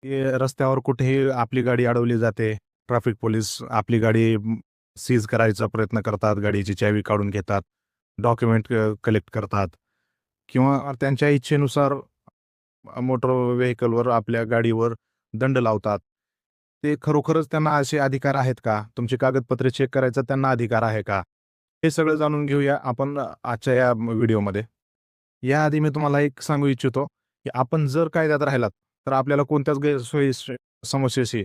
की रस्त्यावर कुठेही आपली गाडी अडवली जाते. ट्रॅफिक पोलीस आपली गाडी सीज करायचा प्रयत्न करतात. गाडीची चावी काढून घेतात. डॉक्युमेंट कलेक्ट करतात किंवा त्यांच्या इच्छेनुसार मोटर व्हेइकलवर आपल्या गाडीवर दंड लावतात. ते खरोखरच त्यांना असे अधिकार आहेत का? तुमची कागदपत्रे चेक करायचा त्यांना अधिकार आहे का? हे सगळं जाणून घेऊया आपण आजच्या या व्हिडिओमध्ये. याआधी मी तुम्हाला एक सांगू इच्छितो, की आपण जर कायद्यात राहिलात, तर आपल्याला कोणत्याच समस्येशी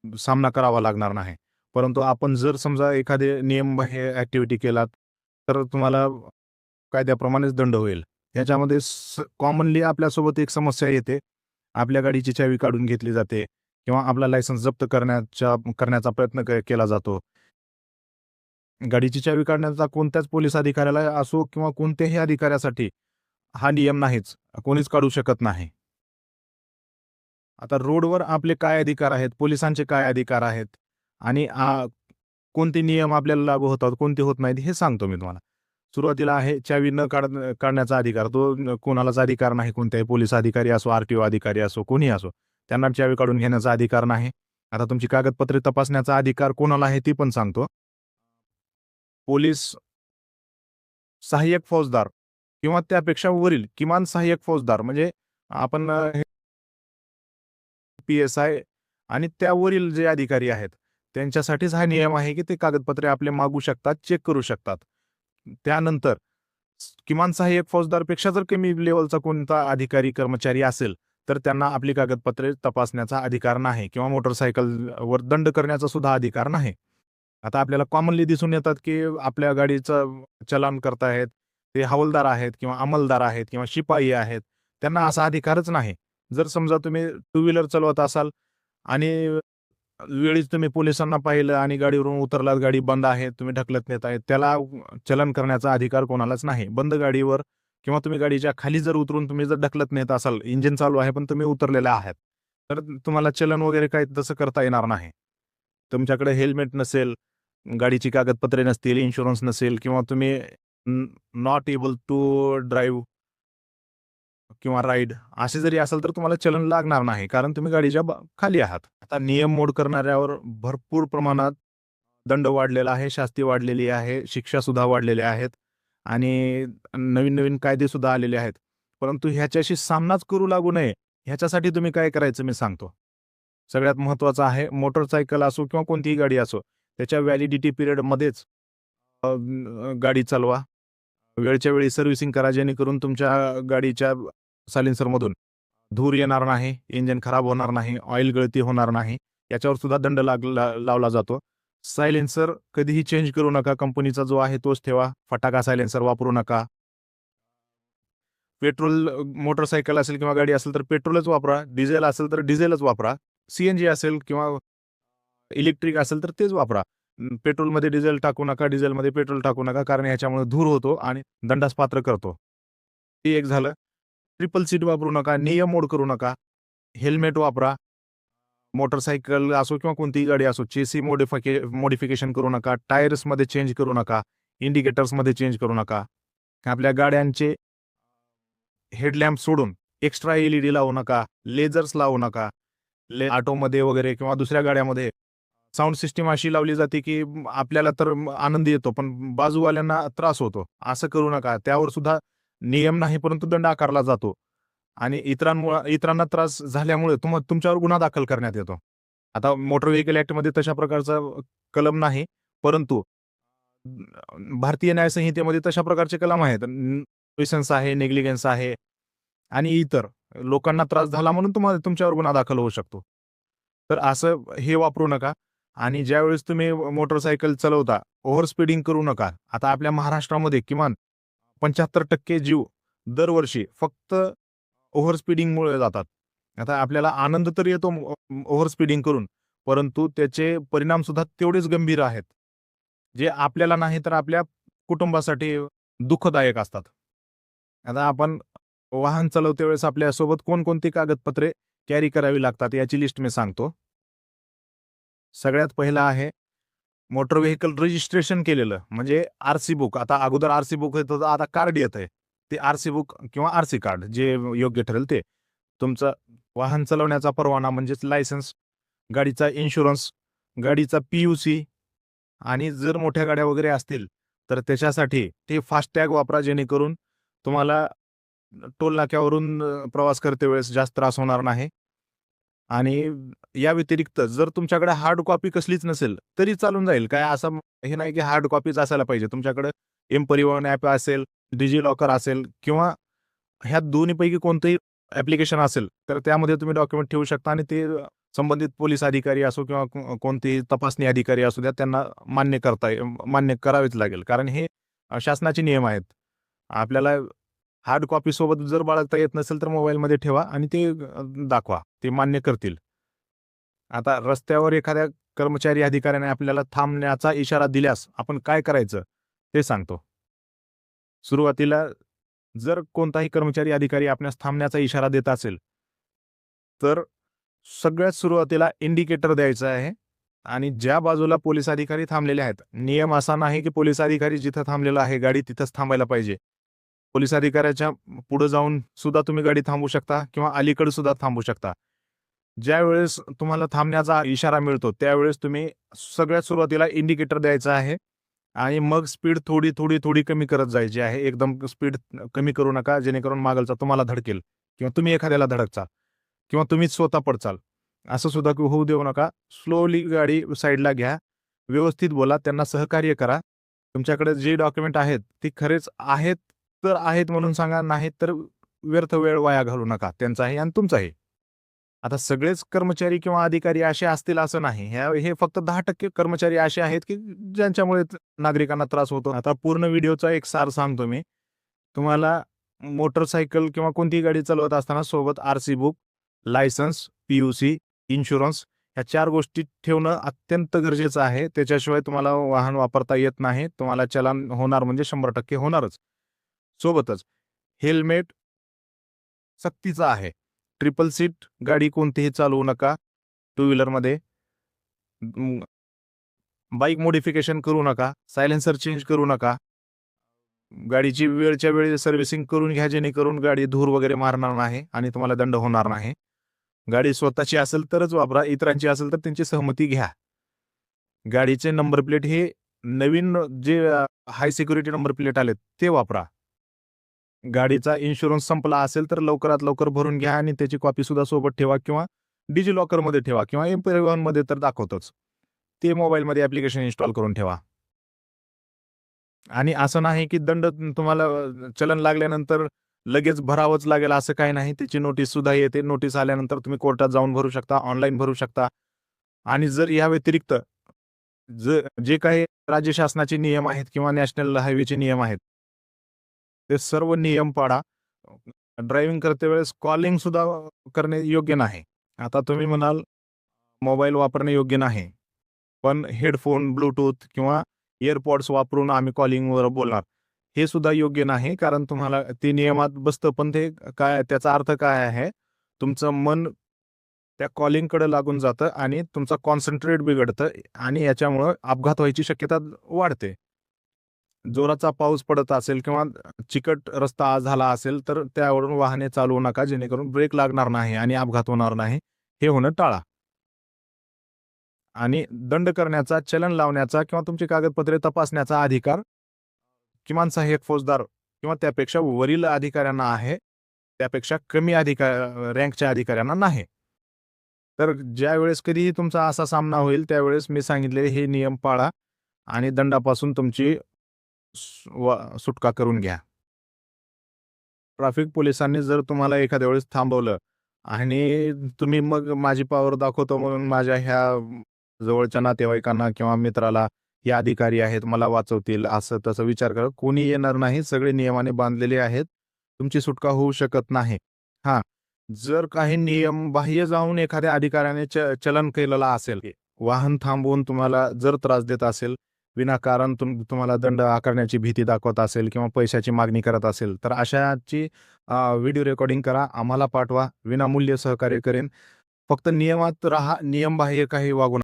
सामना करावा लागणार नाही. परंतु आपण जर समजा एखादे नियमबाह्य ॲक्टिव्हिटी केलात, तर तुम्हाला कायद्याप्रमाणेच दंड होईल. ह्याच्यामध्ये कॉमनली आपल्यासोबत एक समस्या येते. आपल्या गाडीची चावी काढून घेतली जाते किंवा आपला लायसन्स जप्त करण्याचा प्रयत्न केला जातो. गाडीची चावी काढण्याचा कोणत्याच पोलीस अधिकाऱ्याला असो किंवा कोणत्याही अधिकाऱ्यासाठी हा नियम नाहीच. कोणीच काढू शकत नाही. आता रोडवर आपले काय अधिकार आहेत, पोलिसांचे काय अधिकार आहेत आणि कोणते नियम आपल्याला लागू होतात, कोणते होत नाहीत हे सांगतो मी तुम्हाला. सुरुवातीला आहे चावी न काढण्याचा अधिकार. तो कोणालाच अधिकार नाही. कोणत्याही पोलीस अधिकारी असो, आर-टी-ओ अधिकारी असो, कोणीही असो. त्यांना चावी काढून घेण्याचा अधिकार नाही. आता तुमची कागदपत्रे तपासण्याचा अधिकार कोणाला आहे ती पण सांगतो. पोलीस, सहाय्यक फौजदार किंवा त्यापेक्षा वरील किमान सहाय्यक फौजदार म्हणजे आपण पी-एस-आय आणि त्यावरील जे अधिकारी आहेत, त्यांच्यासाठीच हा नियम आहे, की ते कागदपत्रे आपले मागू शकतात, चेक करू शकतात. त्यानंतर किमान सहाय्यक फौजदारपेक्षा जर कमी लेव्हलचा कोणता अधिकारी, कर्मचारी असेल, तर त्यांना आपली कागदपत्रे तपासण्याचा अधिकार नाही किंवा मोटरसायकलवर दंड करण्याचा सुद्धा अधिकार नाही. आता आपल्याला कॉमनली दिसून येतात, की आपल्या गाडीचं चलान करतायत, ते हवालदार आहेत किंवा अंमलदार आहेत किंवा शिपाई आहेत. त्यांना असा अधिकारच नाही. जर समजा तुम्ही टू व्हीलर चालवत असाल आणि वेळीच तुम्ही पोलिसांना पाहिलं आणि गाडीवरून उतरलात, गाडी बंद आहे, तुम्ही ढकलत नेताय, त्याला चलन करण्याचा अधिकार कोणालाच नाही. बंद गाडीवर किंवा तुम्ही गाडीच्या खाली जर उतरून तुम्ही जर ढकलत नेत असाल, इंजिन चालू आहे पण तुम्ही उतरलेले आहात, तर तुम्हाला चलन वगैरे काही तसं करता येणार नाही. तुमच्याकडे हेल्मेट नसेल, गाडीची कागदपत्रे नसतील, इन्शुरन्स नसेल किंवा तुम्ही नॉट एबल टू ड्राईव्ह किंवा राईड असे जरी असेल तर तुम्हाला चलन लागणार नाही. कारण तुम्ही गाडीच्या खाली आहात. आता नियम मोड करणाऱ्यावर भरपूर प्रमाणात दंड वाढलेला आहे, शास्ती वाढलेली आहे, शिक्षासुद्धा वाढलेल्या आहेत आणि नवीन-नवीन कायदेसुद्धा आलेले आहेत. परंतु ह्याच्याशी सामनाच करू लागू नये, ह्याच्यासाठी तुम्ही काय करायचं मी सांगतो. सगळ्यात महत्त्वाचं आहे मोटरसायकल असो किंवा कोणतीही गाडी असो, त्याच्या व्हॅलिडिटी पिरियडमध्येच गाडी चालवा. वेळच्या वेळी सर्व्हिसिंग करा जेणेकरून तुमच्या गाडीच्या सायलेन्सरमधून धूर येणार नाही, इंजिन खराब होणार नाही, ऑइल गळती होणार नाही. याच्यावर सुद्धा दंड लावला जातो. सायलेन्सर कधीही चेंज करू नका. कंपनीचा जो आहे तोच ठेवा. फटाका सायलेन्सर वापरू नका. पेट्रोल मोटरसायकल असेल किंवा गाडी असेल तर पेट्रोलच वापरा. डिझेल असेल तर डिझेलच वापरा. सी-एन-जी असेल किंवा इलेक्ट्रिक असेल तर तेच वापरा. पेट्रोलमध्ये डिझेल टाकू नका, डिझेलमध्ये पेट्रोल टाकू नका कारण ह्याच्यामुळे धूर होतो आणि दंडास पात्र करतो. ते एक झालं. ट्रिपल सीट वापरू नका, नियम मोड करू नका, हेल्मेट वापरा. मोटरसायकल असो किंवा कोणतीही गाडी असो, चेसी मॉडिफिकेशन करू नका, टायर्समध्ये चेंज करू नका, इंडिकेटर्समध्ये चेंज करू नका. आपल्या गाड्यांचे हेडलॅम्प सोडून एक्स्ट्रा एल-ई-डी लावू नका, लेझर्स लावू नका. ऑटोमध्ये वगैरे किंवा दुसऱ्या गाड्यामध्ये साउंड सिस्टम अशी लावली जाते, की आपल्याला तर आनंद येतो, पण बाजूवाल्यांना त्रास होतो. असं करू नका. त्यावर सुद्धा नियम नाही, परंतु दंड आकारला जातो आणि इतरांना त्रास झाल्यामुळे तुमच्यावर गुन्हा दाखल करण्यात येतो. आता मोटार व्हेइकल ॲक्टमध्ये तशा प्रकारचा कलम नाही, परंतु भारतीय न्याय संहितेमध्ये तशा प्रकारचे कलम आहेत. न्यूसन्स आहे, नेग्लिजन्स आहे आणि इतर लोकांना त्रास झाला म्हणून तुमच्यावर गुन्हा दाखल होऊ शकतो. तर असं हे वापरू नका आणि ज्यावेळेस तुम्ही मोटरसायकल चालवता, ओव्हर स्पीडिंग करू नका. आता आपल्या महाराष्ट्रामध्ये किमान 75% जीव दरवर्षी फक्त ओव्हर स्पीडिंगमुळे जातात. आता आपल्याला आनंद तर येतो ओव्हर स्पीडिंग करून, परंतु त्याचे परिणाम सुद्धा तेवढेच गंभीर आहेत. जे आपल्याला नाही तर आपल्या कुटुंबासाठी दुःखदायक असतात. आता आपण वाहन चालवते वेळेस आपल्यासोबत कोणकोणती कागदपत्रे कॅरी करावी लागतात याची लिस्ट मी सांगतो. सगळ्यात पहिलं आहे मोटर व्हेइकल रजिस्ट्रेशन केलेलं म्हणजे आर-सी बुक. आता अगोदर आर-सी बुक येत होतं, आता कार्ड येतंय. ते आर-सी बुक किंवा आर-सी कार्ड जे योग्य ठरेल ते. तुमचं वाहन चालवण्याचा परवाना म्हणजेच लायसन्स, गाडीचा इन्शुरन्स, गाडीचा PUC आणि जर मोठ्या गाड्या वगैरे असतील, तर त्याच्यासाठी ते फास्टॅग वापरा जेणेकरून तुम्हाला टोल नाक्यावरून प्रवास करते वेळेस जास्त त्रास होणार नाही. आणि या व्यतिरिक्त जर तुमच्याकडे हार्ड कॉपी कसलीच नसेल, तरी चालून जाईल. काय असं हे नाही की हार्ड कॉपीच असायला पाहिजे. तुमच्याकडे परिवहन ॲप असेल, डिजिलॉकर असेल किंवा ह्या दोन्हीपैकी कोणतंही ॲप्लिकेशन असेल, तर त्यामध्ये तुम्ही डॉक्युमेंट ठेवू शकता आणि ते संबंधित पोलीस अधिकारी असो किंवा कोणतेही तपासणी अधिकारी असू द्या, त्यांना मान्य करावेच लागेल. कारण हे शासनाचे नियम आहेत. आपल्याला हार्ड कॉपी सोबत जर बाळगता येत नसेल, तर मोबाईलमध्ये ठेवा आणि ते दाखवा. ते मान्य करतील. आता रस्त्यावर एखाद्या कर्मचारी अधिकाऱ्याने आपल्याला थांबण्याचा इशारा दिल्यास आपण काय करायचं ते सांगतो. सुरुवातीला जर कोणताही कर्मचारी अधिकारी आपणास थांबण्याचा इशारा देत असेल, तर सगळ्यात सुरुवातीला इंडिकेटर द्यायचं आहे आणि ज्या बाजूला पोलीस अधिकारी थांबलेले आहेत. नियम असा नाही की पोलीस अधिकारी जिथं थांबलेला आहे गाडी तिथंच थांबायला पाहिजे. पोलीस अधिकाऱ्याच्या पुढे जाऊन सुद्धा तुम्ही गाडी थांबवू शकता किंवा अलीकडे सुद्धा थांबवू शकता. ज्यावेळेस तुम्हाला थांबण्याचा इशारा मिळतो, त्यावेळेस तुम्ही सगळ्यात सुरुवातीला इंडिकेटर द्यायचा आहे आणि मग स्पीड थोडी कमी करत जायची आहे. एकदम स्पीड कमी करू नका, जेणेकरून मागलचा तुम्हाला धडकेल किंवा तुम्ही एखाद्याला धडकचाल किंवा तुम्हीच स्वतः पडचाल. असं सुद्धा होऊ देऊ नका. स्लोली गाडी साईडला घ्या. व्यवस्थित बोला, त्यांना सहकार्य करा. तुमच्याकडे जे डॉक्युमेंट आहेत, ते खरेच आहेत तर आहेत म्हणून सांगा, नाहीत तर व्यर्थ वेळ वाया घालवू नका. त्यांचाही आणि तुमचाही. आता सगळेच कर्मचारी किंवा अधिकारी असे असतील असं नाही. हे फक्त 10% कर्मचारी असे आहेत, की ज्यांच्यामुळे नागरिकांना त्रास होतो. आता पूर्ण व्हिडिओचा एक सार सांगतो मी. तुम्हाला मोटरसायकल किंवा कोणतीही गाडी चालवत असताना सोबत RC book, licence, PUC, insurance ह्या 4 गोष्टी ठेवणं अत्यंत गरजेचं आहे. त्याच्याशिवाय तुम्हाला वाहन वापरता येत नाही. तुम्हाला चलान होणार म्हणजे 100% होणारच. सोबतच हेल्मेट सक्तीचा आहे. ट्रिपल सीट गाडी कोणतीही चालवू नका. टू व्हीलरमध्ये बाईक मॉडिफिकेशन करू नका. सायलेन्सर चेंज करू नका. गाडीची वेळच्या वेळी सर्व्हिसिंग करून घ्या, जेणेकरून गाडी धूर वगैरे मारणार नाही आणि तुम्हाला दंड होणार नाही. गाडी स्वतःची असेल तरच वापरा. इतरांची असेल तर त्यांची सहमती घ्या. गाडीचे नंबर प्लेट हे नवीन जे हाय सिक्युरिटी नंबर प्लेट आलेत ते वापरा. गाडीचा इन्शुरन्स संपला असेल तर लवकरात लवकर भरून घ्या आणि त्याची कॉपी सुद्धा सोबत ठेवा किंवा डिजिलॉकरमध्ये ठेवा किंवा परिवहनमध्ये तर दाखवतोच. ते मोबाईलमध्ये ॲप्लिकेशन इन्स्टॉल करून ठेवा. आणि असं नाही की दंड तुम्हाला चलन लागल्यानंतर लगेच भरावंच लागेल असं काही नाही. त्याची नोटीस सुद्धा येते. नोटीस आल्यानंतर तुम्ही कोर्टात जाऊन भरू शकता, ऑनलाईन भरू शकता. आणि जर या व्यतिरिक्त जे काही राज्य शासनाचे नियम आहेत किंवा नॅशनल हायवेचे नियम आहेत, ते सर्व नियम पाळा. ड्रायव्हिंग करते वेळेस कॉलिंग सुद्धा करणे योग्य नाही. आता तुम्ही म्हणाल मोबाईल वापरणे योग्य नाही. पण हेडफोन, ब्लूटूथ किंवा एअरपॉड्स वापरून आम्ही कॉलिंगवर बोलणार. हे सुद्धा योग्य नाही, कारण तुम्हाला ते नियमात बसतं. पण ते काय त्याचा अर्थ काय आहे? तुमचं मन त्या कॉलिंगकडे लागून जातं आणि तुमचं कॉन्सन्ट्रेट बिघडतं आणि याच्यामुळं अपघात व्हायची शक्यता वाढते. जोराचा पाऊस पडत असेल किंवा चिकट रस्ता झाला असेल, तर त्यावरून वाहने चालवू नका, जेणेकरून ब्रेक लागणार नाही आणि अपघात होणार नाही. हे होणं टाळा. आणि दंड करण्याचा, चलन लावण्याचा किंवा तुमची कागदपत्रे तपासण्याचा अधिकार किमान सहाय्यक फौजदार किंवा त्यापेक्षा वरील अधिकाऱ्यांना आहे. त्यापेक्षा कमी रँकच्या अधिकाऱ्यांना नाही. तर ज्यावेळेस कधीही तुमचा असा सामना होईल, त्यावेळेस मी सांगितलेले हे नियम पाळा आणि दंडापासून तुमची सुटका करून घ्या. ट्रॅफिक पोलिसांनी जर तुम्हाला एखाद्या वेळेस थांबवलं आणि तुम्ही मग माझी पॉवर दाखवतो म्हणून माझ्या ह्या जवळच्या नातेवाईकांना किंवा मित्राला हे अधिकारी आहेत, मला वाचवतील, असं तसं विचार करा. कोणी येणार नाही. सगळे नियमाने बांधलेले आहेत. तुमची सुटका होऊ शकत नाही. हां, जर काही नियम बाह्य जाऊन एखाद्या अधिकाऱ्याने चलन केलेला असेल, वाहन थांबवून तुम्हाला जर त्रास देत असेल, विनाकारण तुम्हाला दंड आकारण्याची भीती दाखवत असेल किंवा पैशाची मागणी करत असेल, तर अशाची व्हिडिओ रेकॉर्डिंग करा, आम्हाला पाठवा. विनामूल्य सहकार्य करेन. फक्त नियमात राहा. नियमबाह्य काही वागू नका.